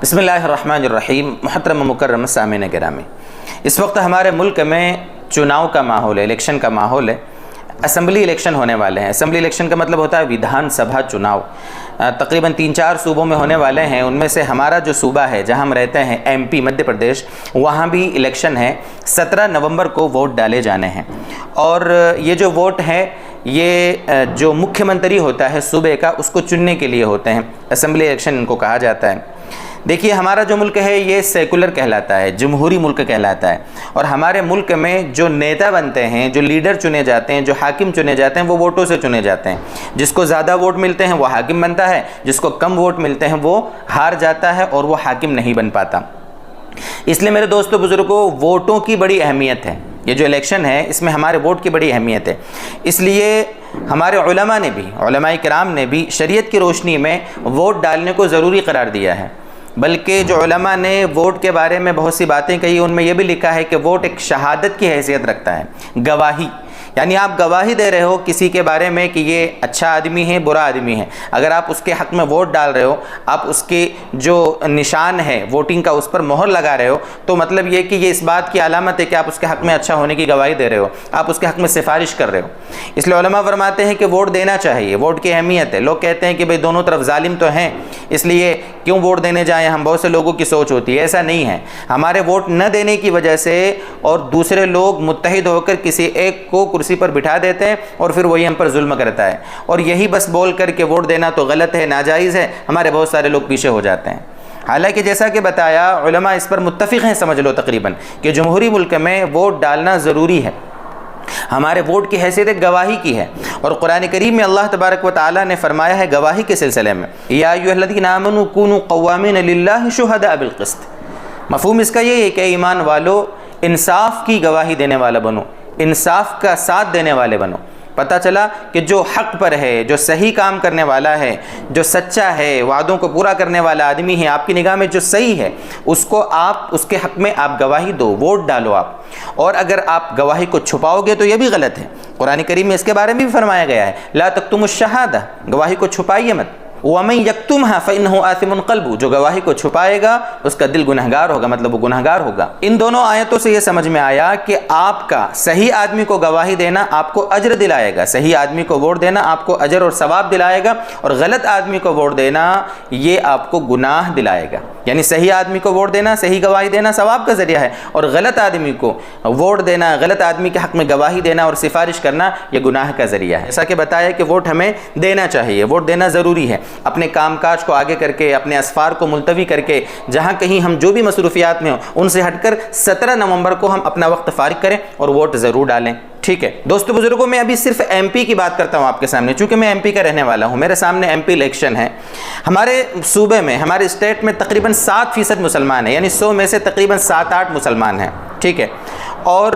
بسم اللہ الرحمن الرحیم۔ محترم مکرم سامعین گرامی، اس وقت ہمارے ملک میں چناؤ کا ماحول ہے، الیکشن کا ماحول ہے۔ اسمبلی الیکشن ہونے والے ہیں۔ اسمبلی الیکشن کا مطلب ہوتا ہے ویدھان سبھا چناؤ۔ تقریباً 3-4 صوبوں میں ہونے والے ہیں۔ ان میں سے ہمارا جو صوبہ ہے جہاں ہم رہتے ہیں MP مدھیہ پردیش، وہاں بھی الیکشن ہے۔ 17 نومبر کو ووٹ ڈالے جانے ہیں، اور یہ جو ووٹ ہے یہ جو مکھیہ منتری ہوتا ہے صوبے کا، اس کو چننے کے لیے ہوتے ہیں۔ اسمبلی الیکشن ان کو کہا جاتا ہے۔ دیکھیے، ہمارا جو ملک ہے یہ سیکولر کہلاتا ہے، جمہوری ملک کہلاتا ہے، اور ہمارے ملک میں جو نیتا بنتے ہیں، جو لیڈر چنے جاتے ہیں، جو حاکم چنے جاتے ہیں، وہ ووٹوں سے چنے جاتے ہیں۔ جس کو زیادہ ووٹ ملتے ہیں وہ حاکم بنتا ہے، جس کو کم ووٹ ملتے ہیں وہ ہار جاتا ہے اور وہ حاکم نہیں بن پاتا۔ اس لیے میرے دوستو بزرگوں، ووٹوں کی بڑی اہمیت ہے۔ یہ جو الیکشن ہے اس میں ہمارے ووٹ کی بڑی اہمیت ہے۔ اس لیے ہمارے علماء نے بھی، علماء کرام نے بھی شریعت کی روشنی میں ووٹ ڈالنے کو ضروری قرار دیا ہے۔ بلکہ جو علماء نے ووٹ کے بارے میں بہت سی باتیں کہی، ان میں یہ بھی لکھا ہے کہ ووٹ ایک شہادت کی حیثیت رکھتا ہے، گواہی۔ یعنی آپ گواہی دے رہے ہو کسی کے بارے میں کہ یہ اچھا آدمی ہے، برا آدمی ہے۔ اگر آپ اس کے حق میں ووٹ ڈال رہے ہو، آپ اس کے جو نشان ہے ووٹنگ کا اس پر مہر لگا رہے ہو، تو مطلب یہ کہ یہ اس بات کی علامت ہے کہ آپ اس کے حق میں اچھا ہونے کی گواہی دے رہے ہو، آپ اس کے حق میں سفارش کر رہے ہو۔ اس لیے علماء فرماتے ہیں کہ ووٹ دینا چاہیے، ووٹ کی اہمیت ہے۔ لوگ کہتے ہیں کہ بھئی دونوں طرف ظالم تو ہیں، اس لیے کیوں ووٹ دینے جائیں ہم، بہت سے لوگوں کی سوچ ہوتی ہے۔ ایسا نہیں ہے۔ ہمارے ووٹ نہ دینے کی وجہ سے اور دوسرے لوگ متحد ہو کر کسی ایک کو کرسی پر بٹھا دیتے ہیں اور پھر وہی ہم پر ظلم کرتا ہے، اور یہی بس بول کر کہ ووٹ دینا تو غلط ہے، ناجائز ہے، ہمارے بہت سارے لوگ پیچھے ہو جاتے ہیں۔ حالانکہ جیسا کہ بتایا، علماء اس پر متفق ہیں، سمجھ لو تقریباً، کہ جمہوری ملک میں ووٹ ڈالنا ضروری ہے۔ ہمارے ووٹ کی حیثیت ایک گواہی کی ہے، اور قرآن کریم میں اللہ تبارک و تعالیٰ نے فرمایا ہے گواہی کے سلسلے میں، یا ایھا الذین آمنوا کونوا قوامین للہ شہداء بالقسط۔ مفہوم اس کا یہ ہے کہ ایمان والو، انصاف کی گواہی دینے والا بنو، انصاف کا ساتھ دینے والے بنو۔ پتہ چلا کہ جو حق پر ہے، جو صحیح کام کرنے والا ہے، جو سچا ہے، وعدوں کو پورا کرنے والا آدمی ہے، آپ کی نگاہ میں جو صحیح ہے، اس کو آپ، اس کے حق میں آپ گواہی دو، ووٹ ڈالو آپ۔ اور اگر آپ گواہی کو چھپاؤ گے تو یہ بھی غلط ہے۔ قرآن کریم میں اس کے بارے میں بھی فرمایا گیا ہے، لا تکتموا الشہادہ، گواہی کو چھپائیے مت۔ وَمَن يَكْتُمْهَا فَإِنَّهُ آثِمٌ قَلْبُهُ، جو گواہی کو چھپائے گا اس کا دل گنہگار ہوگا، مطلب وہ گنہگار ہوگا۔ ان دونوں آیتوں سے یہ سمجھ میں آیا کہ آپ کا صحیح آدمی کو گواہی دینا آپ کو اجر دلائے گا، صحیح آدمی کو ووٹ دینا آپ کو اجر اور ثواب دلائے گا، اور غلط آدمی کو ووٹ دینا یہ آپ کو گناہ دلائے گا۔ یعنی صحیح آدمی کو ووٹ دینا، صحیح گواہی دینا ثواب کا ذریعہ ہے، اور غلط آدمی کو ووٹ دینا، غلط آدمی کے حق میں گواہی دینا اور سفارش کرنا یہ گناہ کا ذریعہ ہے۔ ایسا کہ بتایا کہ ووٹ ہمیں دینا چاہیے، ووٹ دینا ضروری ہے۔ اپنے کام کاج کو آگے کر کے، اپنے اسفار کو ملتوی کر کے، جہاں کہیں ہم جو بھی مصروفیات میں ہوں ان سے ہٹ کر 17 نومبر کو ہم اپنا وقت فارغ کریں اور ووٹ ضرور ڈالیں۔ ٹھیک ہے دوستو بزرگوں، میں ابھی صرف MP کی بات کرتا ہوں آپ کے سامنے، چونکہ میں MP کا رہنے والا ہوں، میرے سامنے MP الیکشن ہے۔ ہمارے صوبے میں، ہمارے اسٹیٹ میں تقریباً 7% مسلمان ہیں، یعنی 100 میں سے تقریباً 7-8 مسلمان ہیں۔ ٹھیک ہے، اور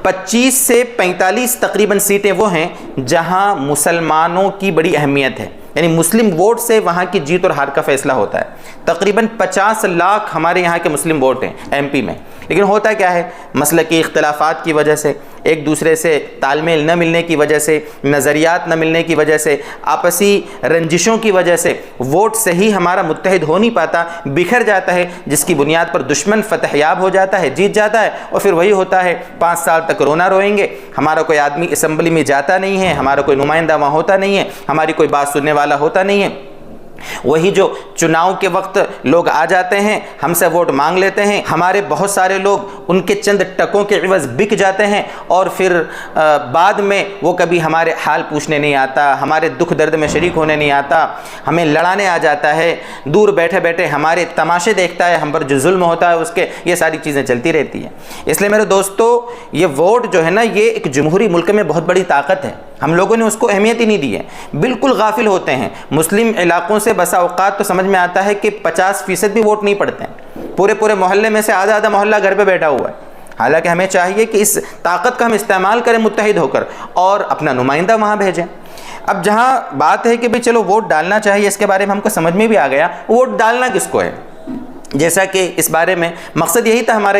25 سے 45 تقریباً سیٹیں وہ ہیں جہاں مسلمانوں کی بڑی اہمیت ہے، یعنی مسلم ووٹ سے وہاں کی جیت اور ہار کا فیصلہ ہوتا ہے۔ تقریباً 50 لاکھ ہمارے یہاں کے مسلم ووٹ ہیں MP میں، لیکن ہوتا کیا ہے، مسلکی اختلافات کی وجہ سے، ایک دوسرے سے تال میل نہ ملنے کی وجہ سے، نظریات نہ ملنے کی وجہ سے، آپسی رنجشوں کی وجہ سے ووٹ صحیح ہمارا متحد ہو نہیں پاتا، بکھر جاتا ہے، جس کی بنیاد پر دشمن فتح یاب ہو جاتا ہے، جیت جاتا ہے، اور پھر وہی ہوتا ہے 5 سال تک رونا روئیں گے، ہمارا کوئی آدمی اسمبلی میں جاتا نہیں ہے، ہمارا کوئی نمائندہ وہاں ہوتا نہیں ہے، ہماری کوئی بات سننے والا ہوتا نہیں ہے۔ وہی جو چناؤ کے وقت لوگ آ جاتے ہیں، ہم سے ووٹ مانگ لیتے ہیں، ہمارے بہت سارے لوگ ان کے چند ٹکوں کے عوض بک جاتے ہیں، اور پھر بعد میں وہ کبھی ہمارے حال پوچھنے نہیں آتا، ہمارے دکھ درد میں شریک ہونے نہیں آتا، ہمیں لڑانے آ جاتا ہے، دور بیٹھے بیٹھے ہمارے تماشے دیکھتا ہے، ہم پر جو ظلم ہوتا ہے اس کے، یہ ساری چیزیں چلتی رہتی ہیں۔ اس لیے میرے دوستو، یہ ووٹ جو ہے نا، یہ ایک جمہوری ملک میں بہت بڑی طاقت ہے۔ ہم لوگوں نے اس کو اہمیت ہی نہیں دی ہے، بالکل غافل ہوتے ہیں۔ مسلم علاقوں سے بسا اوقات تو سمجھ میں آتا ہے کہ 50% بھی ووٹ نہیں پڑتے ہیں، پورے محلے میں سے آدھا محلہ گھر پہ بیٹھا ہوا ہے۔ حالانکہ ہمیں چاہیے کہ اس طاقت کا ہم استعمال کریں متحد ہو کر، اور اپنا نمائندہ وہاں بھیجیں۔ اب جہاں بات ہے کہ بھئی چلو ووٹ ڈالنا چاہیے، اس کے بارے میں ہم کو سمجھ میں بھی آ گیا، ووٹ ڈالنا کس کو ہے؟ جیسا کہ اس بارے میں مقصد یہی تھا ہمارا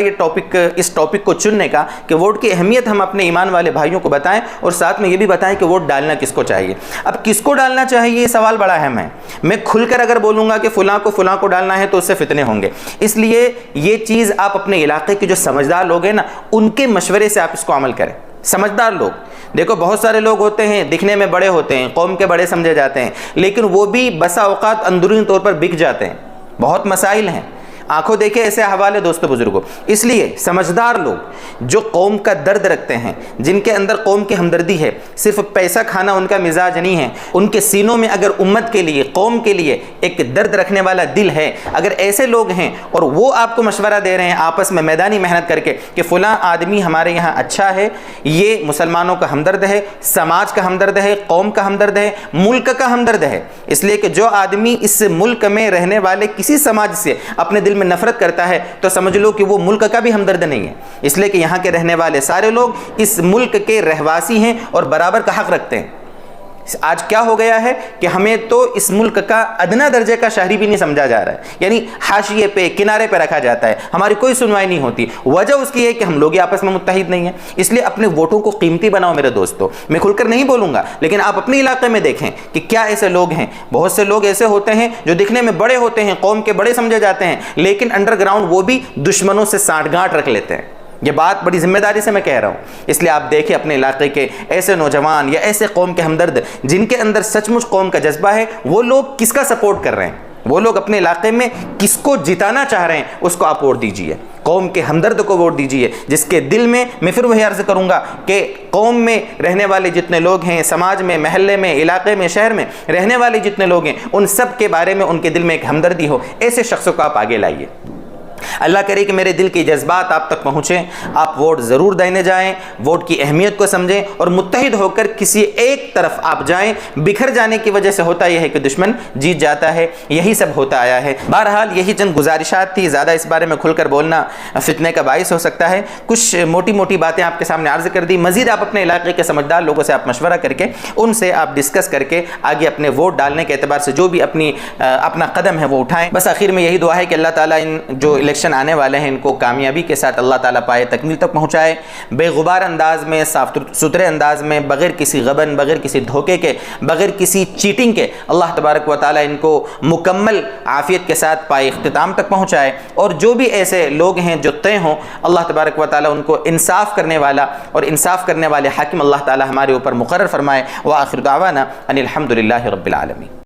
اس ٹاپک کو چننے کا کہ ووٹ کی اہمیت ہم اپنے ایمان والے بھائیوں کو بتائیں اور ساتھ میں یہ بھی بتائیں کہ ووٹ ڈالنا کس کو چاہیے۔ اب کس کو ڈالنا چاہیے یہ سوال بڑا اہم ہے۔ میں کھل کر اگر بولوں گا کہ فلاں کو ڈالنا ہے تو اس سے فتنے ہوں گے، اس لیے یہ چیز آپ اپنے علاقے کے جو سمجھدار لوگ ہیں نا ان کے مشورے سے آپ اس کو عمل کریں۔ سمجھدار لوگ، دیکھو بہت سارے لوگ ہوتے ہیں دکھنے میں بڑے ہوتے ہیں، قوم کے بڑے سمجھے جاتے ہیں، لیکن وہ بھی بسا اوقات اندرونی طور پر بک جاتے ہیں۔ بہت مسائل ہیں، آنکھوں دیکھے ایسے حوالے دوستو بزرگوں۔ اس لیے سمجھدار لوگ جو قوم کا درد رکھتے ہیں، جن کے اندر قوم کی ہمدردی ہے، صرف پیسہ کھانا ان کا مزاج نہیں ہے، ان کے سینوں میں اگر امت کے لیے، قوم کے لیے ایک درد رکھنے والا دل ہے، اگر ایسے لوگ ہیں اور وہ آپ کو مشورہ دے رہے ہیں آپس میں میدانی محنت کر کے کہ فلاں آدمی ہمارے یہاں اچھا ہے، یہ مسلمانوں کا ہمدرد ہے، سماج کا ہمدرد ہے، قوم کا ہمدرد ہے، ملک کا ہمدرد ہے، اس لیے کہ جو آدمی اس ملک میں رہنے والے کسی سماج سے اپنے دل میں نفرت کرتا ہے تو سمجھ لو کہ وہ ملک کا بھی ہمدرد نہیں ہے، اس لیے کہ یہاں کے رہنے والے سارے لوگ اس ملک کے رہواسی ہیں اور برابر کا حق رکھتے ہیں۔ آج کیا ہو گیا ہے کہ ہمیں تو اس ملک کا ادنا درجے کا شہری بھی نہیں سمجھا جا رہا ہے، یعنی حاشیے پہ، کنارے پہ رکھا جاتا ہے، ہماری کوئی سنوائی نہیں ہوتی۔ وجہ اس کی ہے کہ ہم لوگ آپس میں متحد نہیں ہیں۔ اس لیے اپنے ووٹوں کو قیمتی بناؤ میرے دوستو۔ میں کھل کر نہیں بولوں گا، لیکن آپ اپنے علاقے میں دیکھیں کہ کیا ایسے لوگ ہیں۔ بہت سے لوگ ایسے ہوتے ہیں جو دکھنے میں بڑے ہوتے ہیں، قوم کے بڑے سمجھے جاتے ہیں، لیکن انڈر گراؤنڈ وہ بھی دشمنوں سے سانٹھ گانٹھ رکھ لیتے ہیں۔ یہ بات بڑی ذمہ داری سے میں کہہ رہا ہوں۔ اس لیے آپ دیکھیں اپنے علاقے کے ایسے نوجوان یا ایسے قوم کے ہمدرد جن کے اندر سچ مچ قوم کا جذبہ ہے، وہ لوگ کس کا سپورٹ کر رہے ہیں، وہ لوگ اپنے علاقے میں کس کو جتانا چاہ رہے ہیں، اس کو آپ ووٹ دیجیے۔ قوم کے ہمدرد کو ووٹ دیجیے جس کے دل میں پھر وہی عرض کروں گا کہ قوم میں رہنے والے جتنے لوگ ہیں، سماج میں، محلے میں، علاقے میں، شہر میں رہنے والے جتنے لوگ ہیں، ان سب کے بارے میں ان کے دل میں ایک ہمدردی ہو، ایسے شخصوں کو آپ آگے لائیے۔ اللہ کرے کہ میرے دل کے جذبات آپ تک پہنچیں، آپ ووٹ ضرور دینے جائیں، ووٹ کی اہمیت کو سمجھیں اور متحد ہو کر کسی ایک طرف آپ جائیں۔ بکھر جانے کی وجہ سے ہوتا یہ ہے کہ دشمن جیت جاتا ہے، یہی سب ہوتا آیا ہے۔ بہرحال یہی چند گزارشات تھی، زیادہ اس بارے میں کھل کر بولنا فتنے کا باعث ہو سکتا ہے۔ کچھ موٹی موٹی باتیں آپ کے سامنے عرض کر دی، مزید آپ اپنے علاقے کے سمجھدار لوگوں سے آپ مشورہ کر کے ان سے آپ ڈسکس کر کے آگے اپنے ووٹ ڈالنے کے اعتبار سے جو بھی اپنا قدم ہے وہ اٹھائیں۔ بس آخر میں یہی دعا ہے کہ اللہ تعالیٰ ان جو الیکشن آنے والے ہیں ان کو کامیابی کے ساتھ اللہ تعالیٰ پائے تکمیل تک پہنچائے، بے غبار انداز میں، صاف ستھرے انداز میں، بغیر کسی غبن، بغیر کسی دھوکے کے، بغیر کسی چیٹنگ کے اللہ تبارک و تعالیٰ ان کو مکمل عافیت کے ساتھ پائے اختتام تک پہنچائے۔ اور جو بھی ایسے لوگ ہیں جو طے ہوں، اللہ تبارک و تعالیٰ ان کو انصاف کرنے والا اور انصاف کرنے والے حاکم اللہ تعالیٰ ہمارے اوپر مقرر فرمائے۔ وآخر دعوانا ان الحمد للہ رب العالمین۔